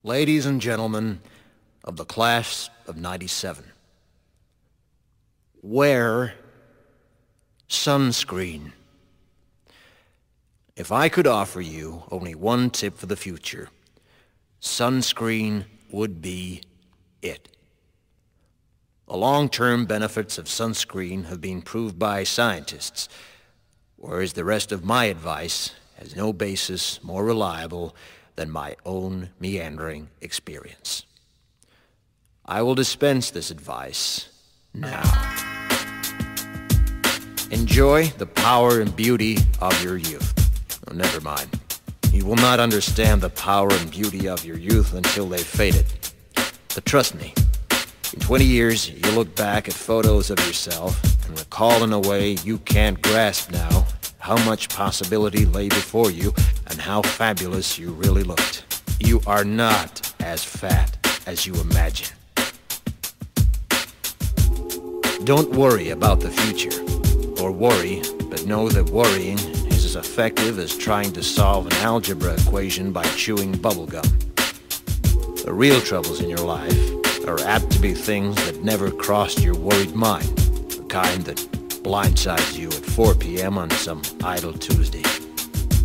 Ladies and gentlemen of the class of '97, wear sunscreen. If I could offer you only one tip for the future, sunscreen would be it. The long-term benefits of sunscreen have been proved by scientists, whereas the rest of my advice has no basis more reliable than my own meandering experience. I will dispense this advice now. Enjoy the power and beauty of your youth. Oh, never mind. You will not understand the power and beauty of your youth until they've faded. But trust me, in 20 years, you'll look back at photos of yourself and recall in a way you can't grasp now how much possibility lay before you and how fabulous you really looked. You are not as fat as you imagine. Don't worry about the future, or worry, but know that worrying is as effective as trying to solve an algebra equation by chewing bubblegum. The real troubles in your life are apt to be things that never crossed your worried mind, the kind that blindsides you at 4 p.m. on some idle Tuesday.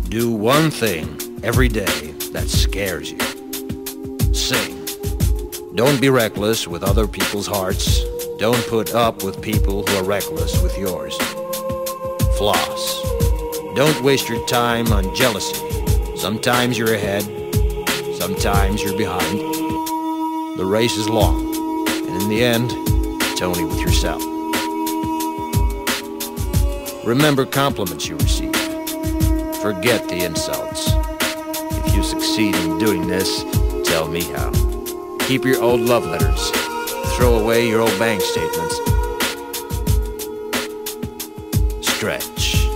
Do one thing every day that scares you. Sing. Don't be reckless with other people's hearts. Don't put up with people who are reckless with yours. Floss. Don't waste your time on jealousy. Sometimes you're ahead, sometimes you're behind. The race is long, and in the end, it's only with yourself. Remember compliments you receive. Forget the insults. If you succeed in doing this, tell me how. Keep your old love letters. Throw away your old bank statements. Stretch.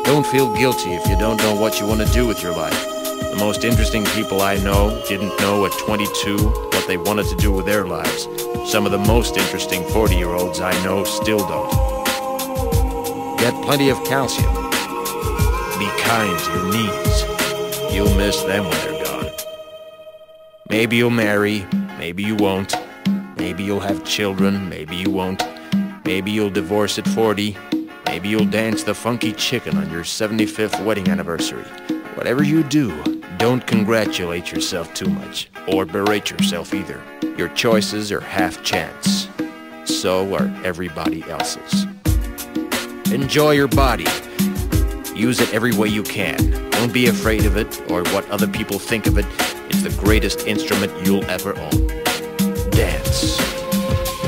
Don't feel guilty if you don't know what you want to do with your life. The most interesting people I know didn't know at 22 what they wanted to do with their lives. Some of the most interesting 40-year-olds I know still don't. Get plenty of calcium. Be kind to your knees. You'll miss them when they're gone. Maybe you'll marry, maybe you won't. Maybe you'll have children, maybe you won't. Maybe you'll divorce at 40. Maybe you'll dance the funky chicken on your 75th wedding anniversary. Whatever you do, don't congratulate yourself too much, or berate yourself either. Your choices are half chance. So are everybody else's. Enjoy your body. Use it every way you can. Don't be afraid of it or what other people think of it. It's the greatest instrument you'll ever own. Dance.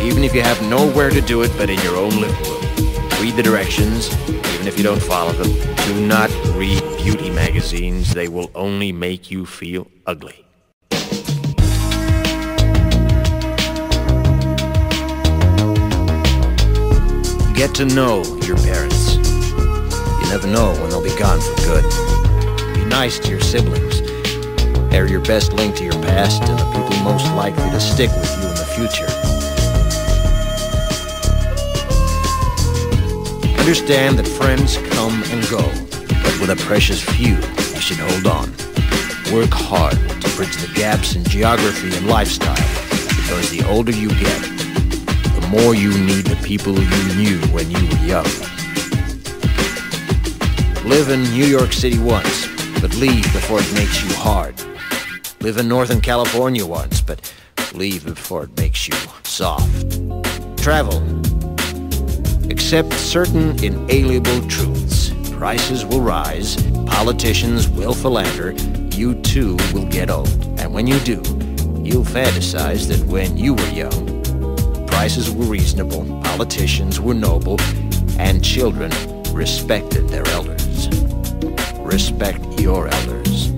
Even if you have nowhere to do it but in your own living room. Read the directions, even if you don't follow them. Do not read beauty magazines. They will only make you feel ugly. Get to know your parents. You never know when they'll be gone for good. Be nice to your siblings. They're your best link to your past and the people most likely to stick with you in the future. Understand that friends come and go, but with a precious few, you should hold on. Work hard to bridge the gaps in geography and lifestyle, because the older you get, the more you need the people you knew when you were young. Live in New York City once, but leave before it makes you hard. Live in Northern California once, but leave before it makes you soft. Travel. Accept certain inalienable truths. Prices will rise, politicians will philander, you too will get old. And when you do, you'll fantasize that when you were young, prices were reasonable, politicians were noble, and children respected their elders. Respect your elders.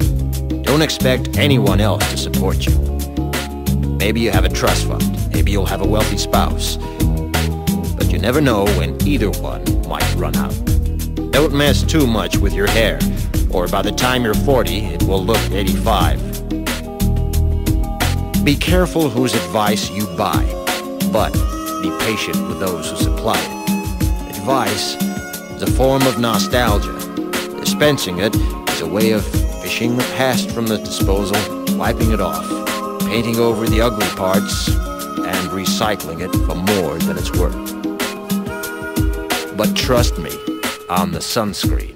Don't expect anyone else to support you. Maybe you have a trust fund, maybe you'll have a wealthy spouse. But you never know when either one might run out. Don't mess too much with your hair, or by the time you're 40, it will look 85. Be careful whose advice you buy, but be patient with those who supply it. Advice is a form of nostalgia. Dispensing it is a way of fishing the past from the disposal, wiping it off. painting over the ugly parts and recycling it for more than it's worth. But trust me on the sunscreen.